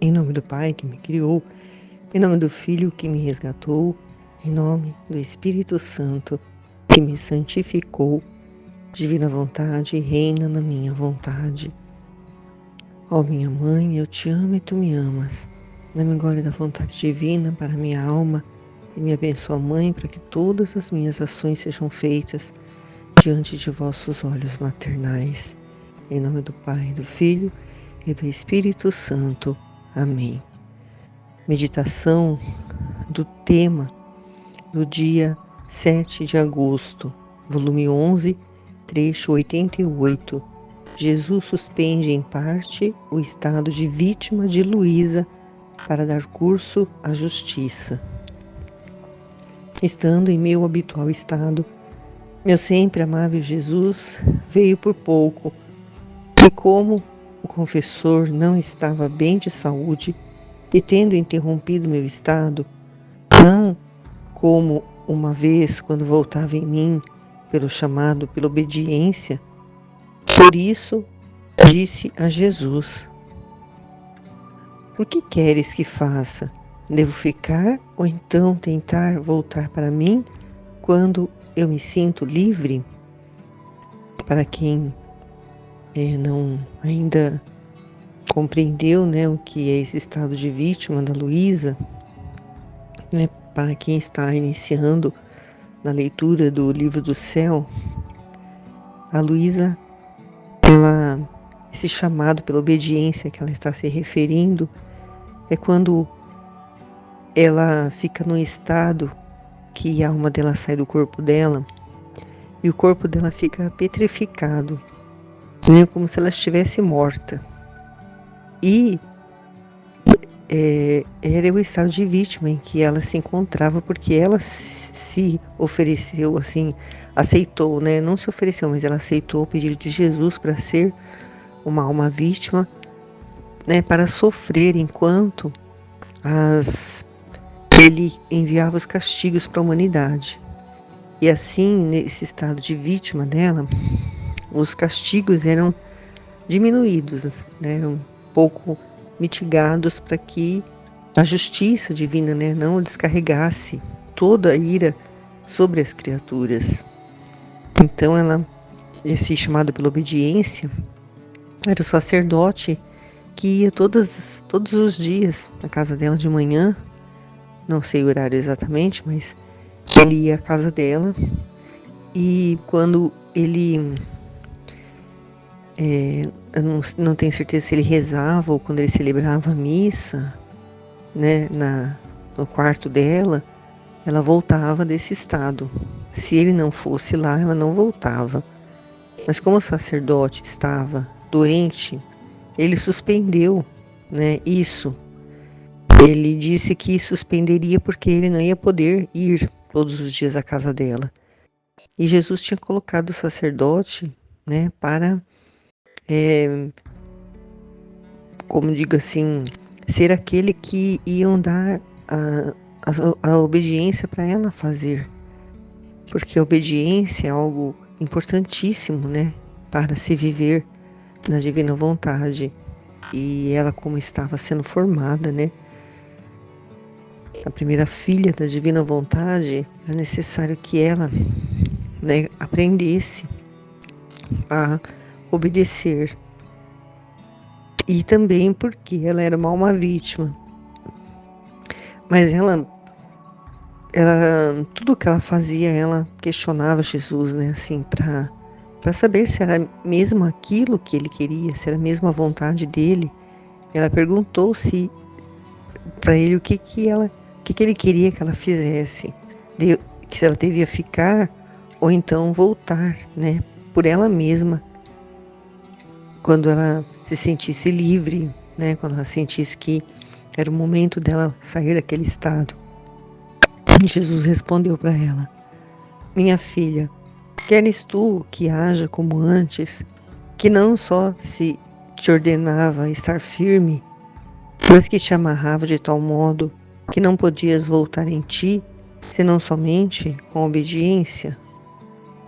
Em nome do Pai que me criou, em nome do Filho que me resgatou, em nome do Espírito Santo que me santificou, divina vontade, reina na minha vontade. Ó minha mãe, eu te amo e tu me amas. Dá-me glória da vontade divina para minha alma e me abençoa, Mãe, para que todas as minhas ações sejam feitas diante de vossos olhos maternais. Em nome do Pai, do Filho e do Espírito Santo. Amém. Meditação do tema do dia 7 de agosto, volume 11, trecho 88. Jesus suspende em parte o estado de vítima de Luísa para dar curso à justiça. Estando em meu habitual estado, meu sempre amável Jesus veio por pouco, e como o confessor não estava bem de saúde, e tendo interrompido meu estado, não como uma vez quando voltava em mim pelo chamado, pela obediência, por isso disse a Jesus: o que queres que faça? Devo ficar ou então tentar voltar para mim quando eu me sinto livre? Para quem não ainda compreendeu, né, o que é esse estado de vítima da Luísa, né, para quem está iniciando na leitura do Livro do Céu, a Luísa, esse chamado pela obediência que ela está se referindo, é quando ela fica num estado que a alma dela sai do corpo dela e o corpo dela fica petrificado, né, como se ela estivesse morta. E era o estado de vítima em que ela se encontrava, porque ela se ofereceu, assim, aceitou, né? Não se ofereceu, mas ela aceitou o pedido de Jesus para ser uma alma vítima, né? Para sofrer enquanto ele enviava os castigos para a humanidade. E assim, nesse estado de vítima dela, os castigos eram diminuídos, né? Eram um pouco mitigados para que a justiça divina, né, não descarregasse toda a ira sobre as criaturas. Então esse chamado pela obediência, era o sacerdote que ia todos os dias na casa dela de manhã, não sei o horário exatamente, mas ele ia à casa dela, e quando ele eu não tenho certeza se ele rezava ou quando ele celebrava a missa, né, no quarto dela, ela voltava desse estado. Se ele não fosse lá, ela não voltava. Mas como o sacerdote estava doente, ele suspendeu, né, isso. Ele disse que suspenderia porque ele não ia poder ir todos os dias à casa dela. E Jesus tinha colocado o sacerdote, né, para como digo assim, ser aquele que iam dar a obediência para ela fazer. Porque a obediência é algo importantíssimo, né, para se viver na divina vontade. E ela, como estava sendo formada, né, a primeira filha da divina vontade, era necessário que ela, né, aprendesse a obedecer. E também porque ela era uma vítima. Mas ela tudo que ela fazia, ela questionava Jesus, né, assim, para saber se era mesmo aquilo que ele queria, se era mesmo a vontade dele. Ela perguntou se para ele o que ele queria que ela fizesse, que se ela devia ficar ou então voltar, né, por ela mesma, quando ela se sentisse livre, né, quando ela sentisse que era o momento dela sair daquele estado. E Jesus respondeu para ela: minha filha, queres tu que haja como antes, que não só se te ordenava estar firme, mas que te amarrava de tal modo que não podias voltar em ti, senão somente com obediência?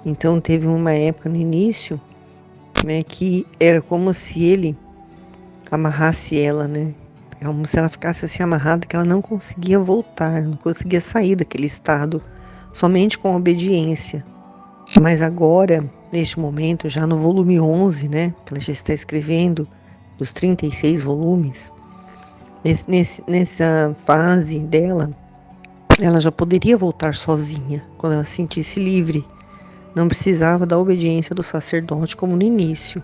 Então teve uma época no início, né, que era como se ele amarrasse ela, né, É como se ela ficasse assim amarrada, que ela não conseguia voltar, não conseguia sair daquele estado, somente com obediência. Mas agora, neste momento, já no volume 11, né, que ela já está escrevendo, dos 36 volumes, nessa fase dela, ela já poderia voltar sozinha, quando ela se sentisse livre. Não precisava da obediência do sacerdote como no início.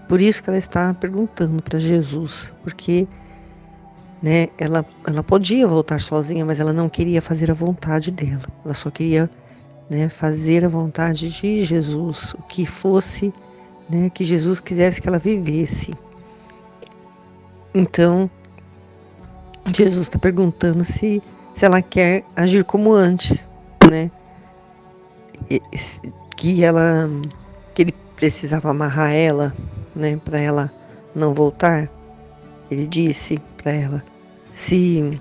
Por isso que ela está perguntando para Jesus, porque, né, ela podia voltar sozinha, mas ela não queria fazer a vontade dela. Ela só queria, né, fazer a vontade de Jesus, o que fosse, né, que Jesus quisesse que ela vivesse. Então, Jesus está perguntando se ela quer agir como antes, né? Que ele precisava amarrar ela, né, para ela não voltar. Ele disse para ela: se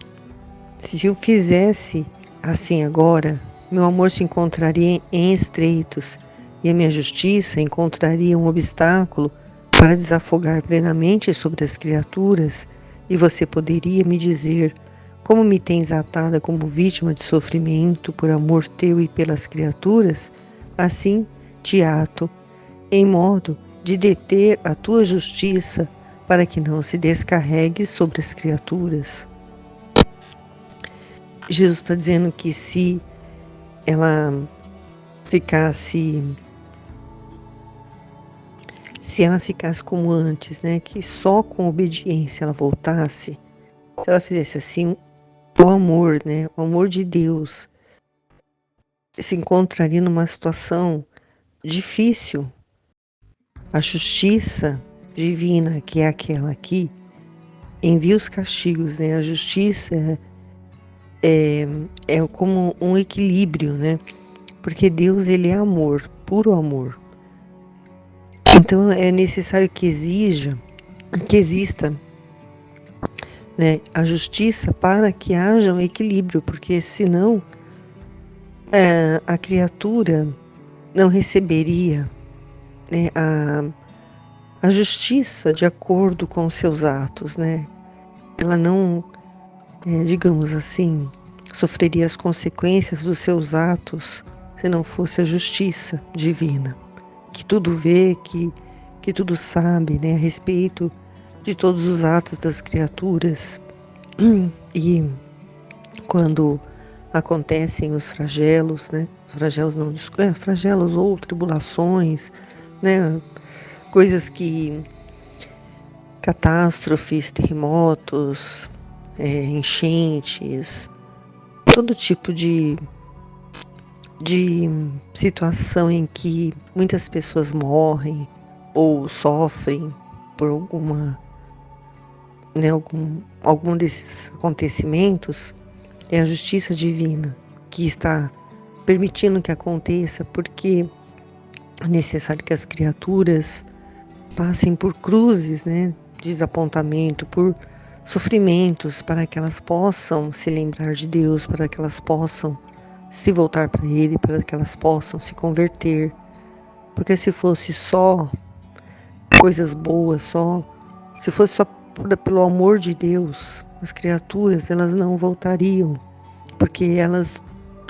eu fizesse assim agora, meu amor se encontraria em estreitos e a minha justiça encontraria um obstáculo para desafogar plenamente sobre as criaturas, e você poderia me dizer: como me tens atada como vítima de sofrimento por amor teu e pelas criaturas, assim te ato, em modo de deter a tua justiça para que não se descarregue sobre as criaturas. Jesus está dizendo que se ela ficasse como antes, né, que só com obediência ela voltasse, se ela fizesse assim, o amor, né, o amor de Deus se encontraria numa situação difícil. A justiça divina, que é aquela que envia os castigos, né, a justiça é como um equilíbrio, né, porque Deus, ele é amor, puro amor. Então é necessário que exista, né, a justiça para que haja um equilíbrio, porque senão a criatura não receberia, né, a justiça de acordo com os seus atos, né? Ela não, digamos assim, sofreria as consequências dos seus atos se não fosse a justiça divina, que tudo vê, que tudo sabe, né, a respeito de todos os atos das criaturas. E quando acontecem os flagelos, né, os flagelos não, flagelos ou tribulações, né, coisas que, catástrofes, terremotos, enchentes, todo tipo de situação em que muitas pessoas morrem ou sofrem por né, algum desses acontecimentos, é a justiça divina que está permitindo que aconteça, porque é necessário que as criaturas passem por cruzes, né, de desapontamento, por sofrimentos, para que elas possam se lembrar de Deus, para que elas possam se voltar para Ele, para que elas possam se converter. Porque se fosse só coisas boas, se fosse só pelo amor de Deus, as criaturas, elas não voltariam, porque elas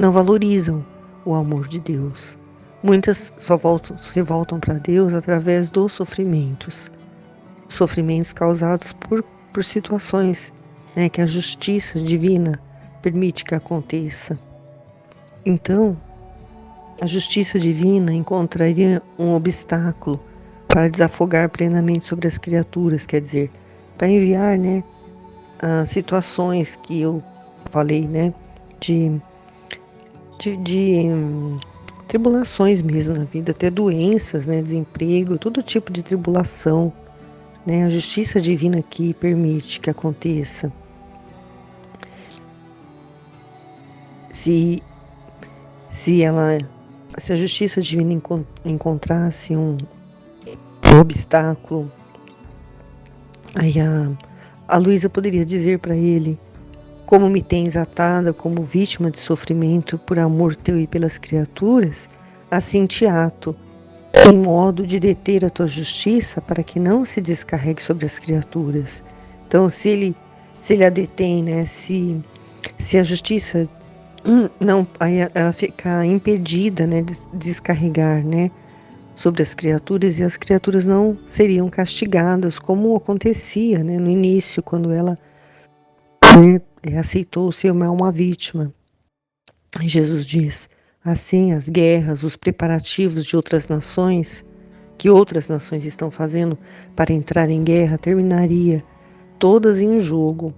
não valorizam o amor de Deus. Muitas se voltam para Deus através dos sofrimentos causados por situações, né, que a justiça divina permite que aconteça. Então, a justiça divina encontraria um obstáculo para desafogar plenamente sobre as criaturas, quer dizer, para enviar, né, as situações que eu falei, né, de tribulações mesmo na vida, até doenças, né, desemprego, todo tipo de tribulação, né, a justiça divina que permite que aconteça. Se a justiça divina encontrasse um obstáculo, aí a Luísa poderia dizer para ele: como me tens atada como vítima de sofrimento por amor teu e pelas criaturas, assim te ato, em modo de deter a tua justiça para que não se descarregue sobre as criaturas. Então, se ele se ele a detém, né? Se a justiça não, aí ela fica impedida, né, de descarregar, né, sobre as criaturas, e as criaturas não seriam castigadas como acontecia, né, no início, quando ela, né, aceitou ser uma vítima. E Jesus diz: assim, as guerras, os preparativos de outras nações, que outras nações estão fazendo para entrar em guerra, terminaria todas em jogo.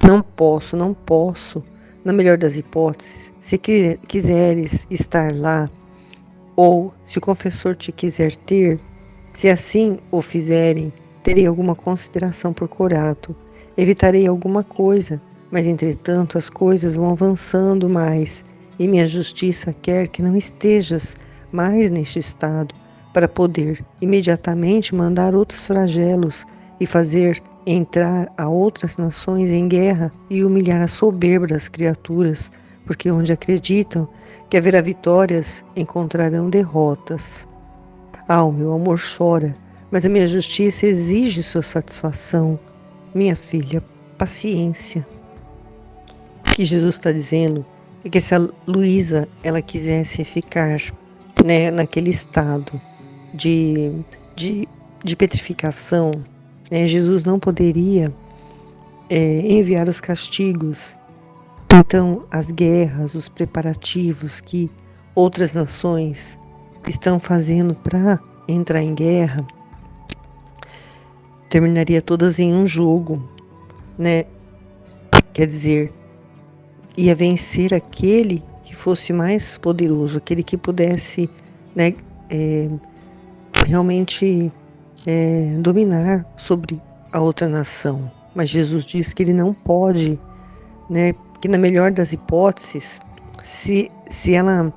Não posso, na melhor das hipóteses, se quiseres estar lá, ou se o confessor te quiser ter, se assim o fizerem, terei alguma consideração por corato, evitarei alguma coisa, mas entretanto as coisas vão avançando mais, e minha justiça quer que não estejas mais neste estado, para poder imediatamente mandar outros flagelos e fazer entrar a outras nações em guerra e humilhar a soberba das criaturas, porque onde acreditam que haverá vitórias, encontrarão derrotas. Ah, o meu amor chora, mas a minha justiça exige sua satisfação. Minha filha, paciência. O que Jesus está dizendo é que se a Luísa ela quisesse ficar, né, naquele estado de, de, de petrificação, né, Jesus não poderia enviar os castigos. Então, as guerras, os preparativos que outras nações estão fazendo para entrar em guerra, terminaria todas em um jogo, né? Quer dizer, ia vencer aquele que fosse mais poderoso, aquele que pudesse, né, realmente dominar sobre a outra nação. Mas Jesus diz que ele não pode, né? Que na melhor das hipóteses, se ela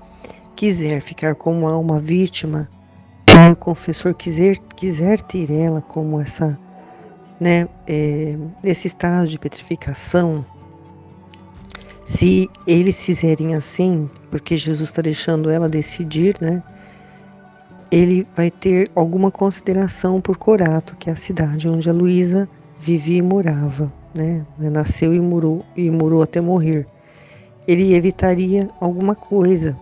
quiser ficar como uma vítima, o confessor quiser ter ela como essa, né, nesse estado de petrificação, se eles fizerem assim, porque Jesus está deixando ela decidir, né, ele vai ter alguma consideração por Corato, que é a cidade onde a Luísa vivia e morava, né, nasceu e morou até morrer. Ele evitaria alguma coisa,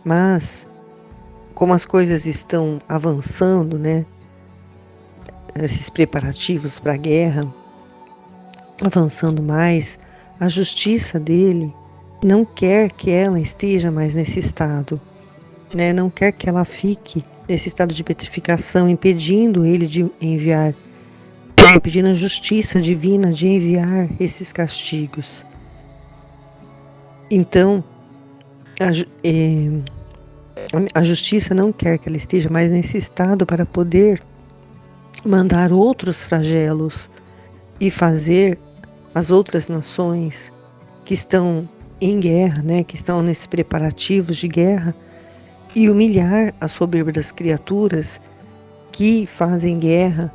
mas como as coisas estão avançando, né, esses preparativos para a guerra, avançando mais, a justiça dele não quer que ela esteja mais nesse estado, né, não quer que ela fique nesse estado de petrificação, impedindo ele de enviar, impedindo a justiça divina de enviar esses castigos. Então, a justiça não quer que ela esteja mais nesse estado para poder mandar outros flagelos e fazer as outras nações que estão em guerra, né, que estão nesses preparativos de guerra, e humilhar a soberba das criaturas que fazem guerra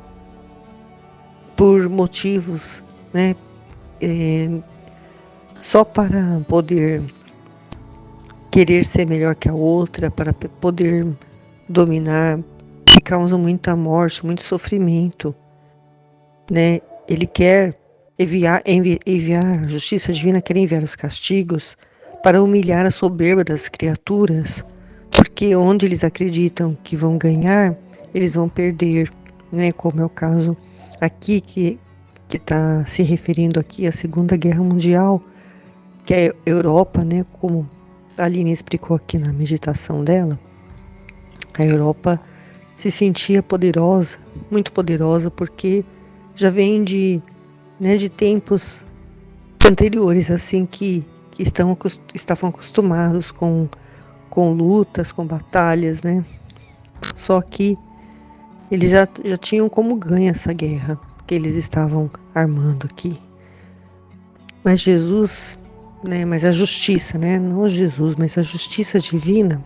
por motivos, né, só para poder querer ser melhor que a outra, para poder dominar, que causam muita morte, muito sofrimento, né? Ele quer enviar a justiça divina, quer enviar os castigos para humilhar a soberba das criaturas, porque onde eles acreditam que vão ganhar, eles vão perder, né? Como é o caso aqui que está se referindo aqui à Segunda Guerra Mundial, que é a Europa, né? Como a Aline explicou aqui na meditação dela, a Europa se sentia poderosa, muito poderosa, porque já vem né, de tempos anteriores, assim, que estavam acostumados com lutas, com batalhas, né? Só que eles já tinham como ganha essa guerra que eles estavam armando aqui. Mas Jesus, né? Mas a justiça, né? Não Jesus, mas a justiça divina,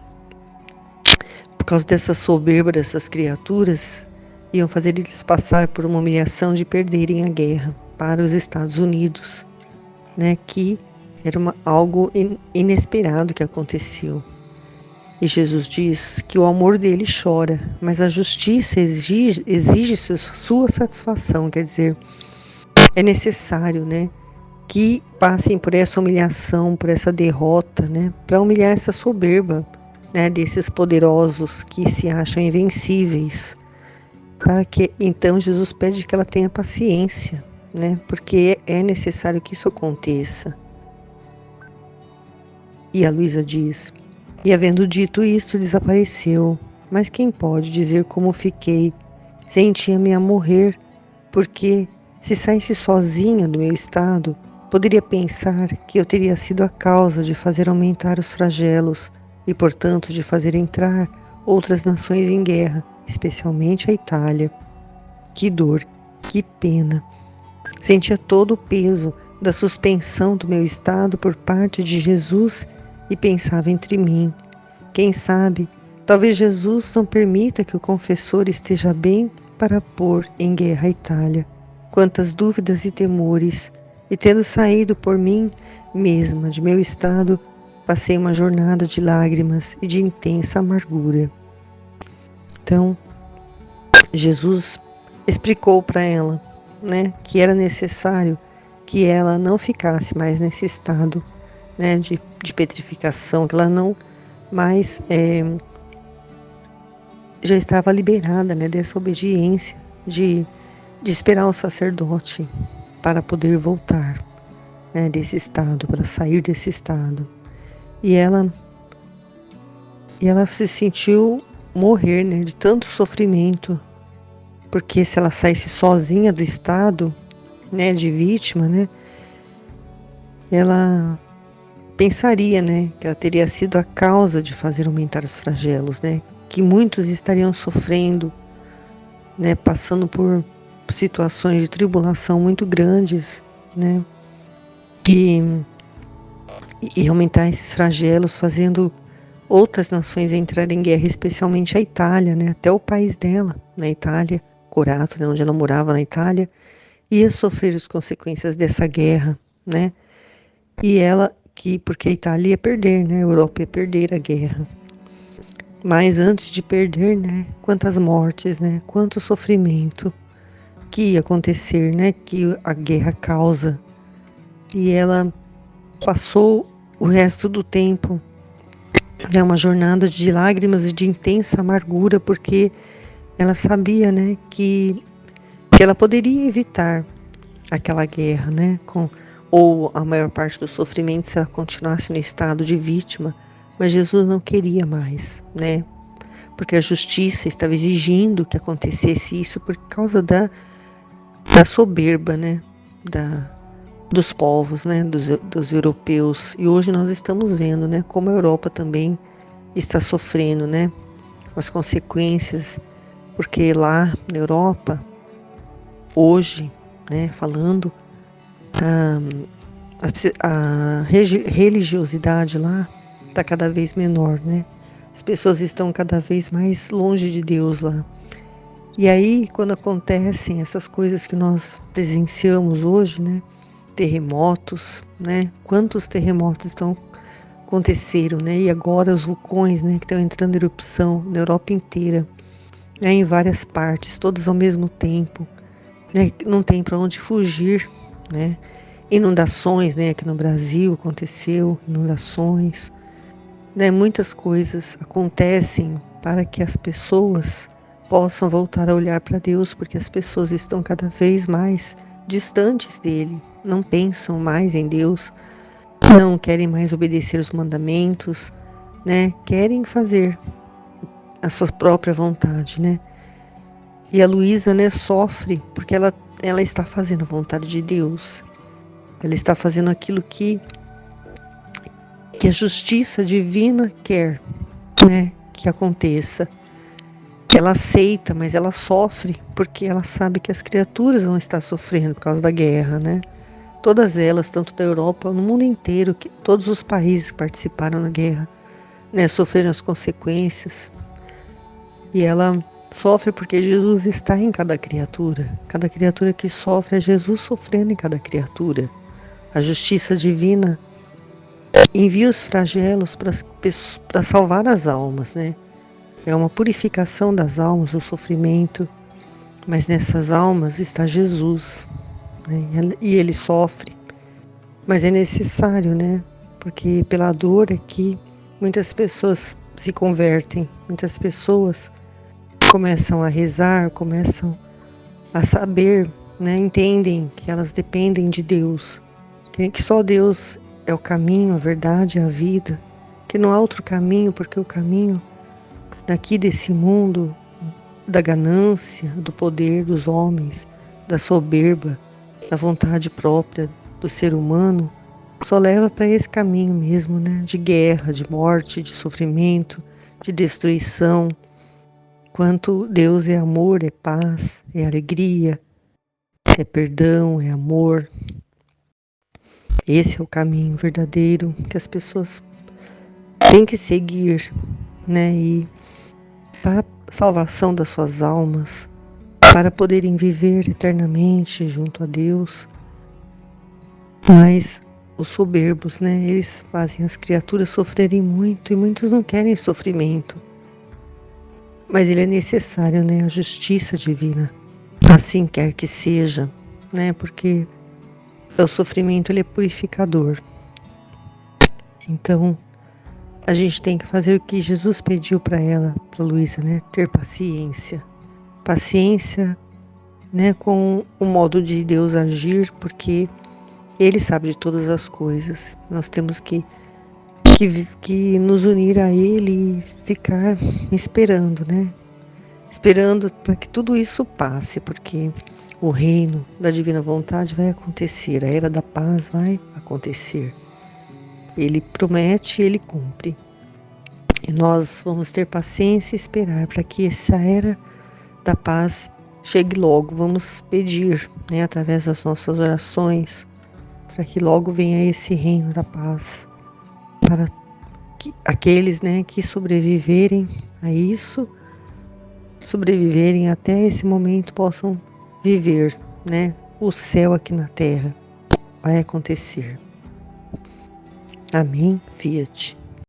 por causa dessa soberba dessas criaturas, iam fazer eles passar por uma humilhação de perderem a guerra para os Estados Unidos, né? Que era algo inesperado que aconteceu. E Jesus diz que o amor dele chora, mas a justiça exige sua satisfação, quer dizer, é necessário, né, que passem por essa humilhação, por essa derrota, né, para humilhar essa soberba, né, desses poderosos que se acham invencíveis, para que então Jesus pede que ela tenha paciência, né, porque é necessário que isso aconteça. E a Luísa diz: e havendo dito isto, desapareceu. Mas quem pode dizer como fiquei? Sentia-me a morrer, porque se saísse sozinha do meu estado, poderia pensar que eu teria sido a causa de fazer aumentar os flagelos e, portanto, de fazer entrar outras nações em guerra, especialmente a Itália. Que dor, que pena! Sentia todo o peso da suspensão do meu estado por parte de Jesus e pensava entre mim: quem sabe, talvez Jesus não permita que o confessor esteja bem para pôr em guerra a Itália. Quantas dúvidas e temores! E tendo saído por mim mesma de meu estado, passei uma jornada de lágrimas e de intensa amargura. Então, Jesus explicou para ela, né, que era necessário que ela não ficasse mais nesse estado, né, de petrificação, que ela não mais já estava liberada, né, dessa obediência de esperar o sacerdote para poder voltar, né, desse estado, para sair desse estado. E ela se sentiu morrer, né, de tanto sofrimento, porque se ela saísse sozinha do estado, né, de vítima, né, ela pensaria, né, que ela teria sido a causa de fazer aumentar os flagelos, né, que muitos estariam sofrendo, né, passando por situações de tribulação muito grandes, né, e aumentar esses flagelos, fazendo outras nações entrarem em guerra, especialmente a Itália, né, até o país dela, na Itália, Corato, né, onde ela morava na Itália, ia sofrer as consequências dessa guerra, né, e ela, porque a Itália ia perder, né, a Europa ia perder a guerra. Mas antes de perder, né, quantas mortes, né, quanto sofrimento que ia acontecer, né, que a guerra causa. E ela passou o resto do tempo, né, uma jornada de lágrimas e de intensa amargura, porque ela sabia, né, que ela poderia evitar aquela guerra, né, ou a maior parte do sofrimento se ela continuasse no estado de vítima, mas Jesus não queria mais, né, porque a justiça estava exigindo que acontecesse isso por causa da soberba, né, dos povos, né, dos europeus. E hoje nós estamos vendo, né, como a Europa também está sofrendo, né, as consequências, porque lá na Europa, hoje, né, falando, a religiosidade lá está cada vez menor, né? As pessoas estão cada vez mais longe de Deus lá. E aí, quando acontecem essas coisas que nós presenciamos hoje, né? Terremotos, né? Quantos terremotos aconteceram, né? E agora os vulcões, né? Que estão entrando em erupção na Europa inteira, né? Em várias partes, todas ao mesmo tempo, né? Não tem para onde fugir, né? Inundações, né? Aqui no Brasil aconteceu inundações, né? Muitas coisas acontecem para que as pessoas possam voltar a olhar para Deus, porque as pessoas estão cada vez mais distantes dele, não pensam mais em Deus, não querem mais obedecer os mandamentos, né? Querem fazer a sua própria vontade, né? E a Luísa, né, sofre porque ela está fazendo a vontade de Deus. Ela está fazendo aquilo que a justiça divina quer, né, que aconteça. Ela aceita, mas ela sofre porque ela sabe que as criaturas vão estar sofrendo por causa da guerra, né? Todas elas, tanto da Europa, no mundo inteiro, que todos os países que participaram da guerra, né, sofreram as consequências. E ela sofre porque Jesus está em cada criatura. Cada criatura que sofre é Jesus sofrendo em cada criatura. A justiça divina envia os flagelos para salvar as almas, né? É uma purificação das almas, o sofrimento, mas nessas almas está Jesus, né? E ele sofre, mas é necessário, né? Porque pela dor é que muitas pessoas se convertem, muitas pessoas começam a rezar, começam a saber, né? Entendem que elas dependem de Deus, que só Deus é o caminho, a verdade, a vida, que não há outro caminho, porque o caminho daqui desse mundo, da ganância, do poder dos homens, da soberba, da vontade própria do ser humano, só leva para esse caminho mesmo, né? De guerra, de morte, de sofrimento, de destruição. Quanto Deus é amor, é paz, é alegria, é perdão, é amor. Esse é o caminho verdadeiro que as pessoas têm que seguir, né? E para a salvação das suas almas, para poderem viver eternamente junto a Deus. Mas os soberbos, né? Eles fazem as criaturas sofrerem muito e muitos não querem sofrimento. Mas ele é necessário, né? A justiça divina. Assim quer que seja, né? Porque o sofrimento ele é purificador. Então, a gente tem que fazer o que Jesus pediu para ela, para Luísa, né? Ter paciência. Paciência, né? Com o modo de Deus agir, porque Ele sabe de todas as coisas. Nós temos que nos unir a Ele e ficar esperando, né? Esperando para que tudo isso passe, porque o reino da divina vontade vai acontecer, a era da paz vai acontecer. Ele promete, ele cumpre. E nós vamos ter paciência e esperar para que essa era da paz chegue logo. Vamos pedir, né, através das nossas orações, para que logo venha esse reino da paz, para que aqueles, né, que sobreviverem a isso, sobreviverem até esse momento, possam viver, né, o céu aqui na terra. Vai acontecer. Amém, Fiat.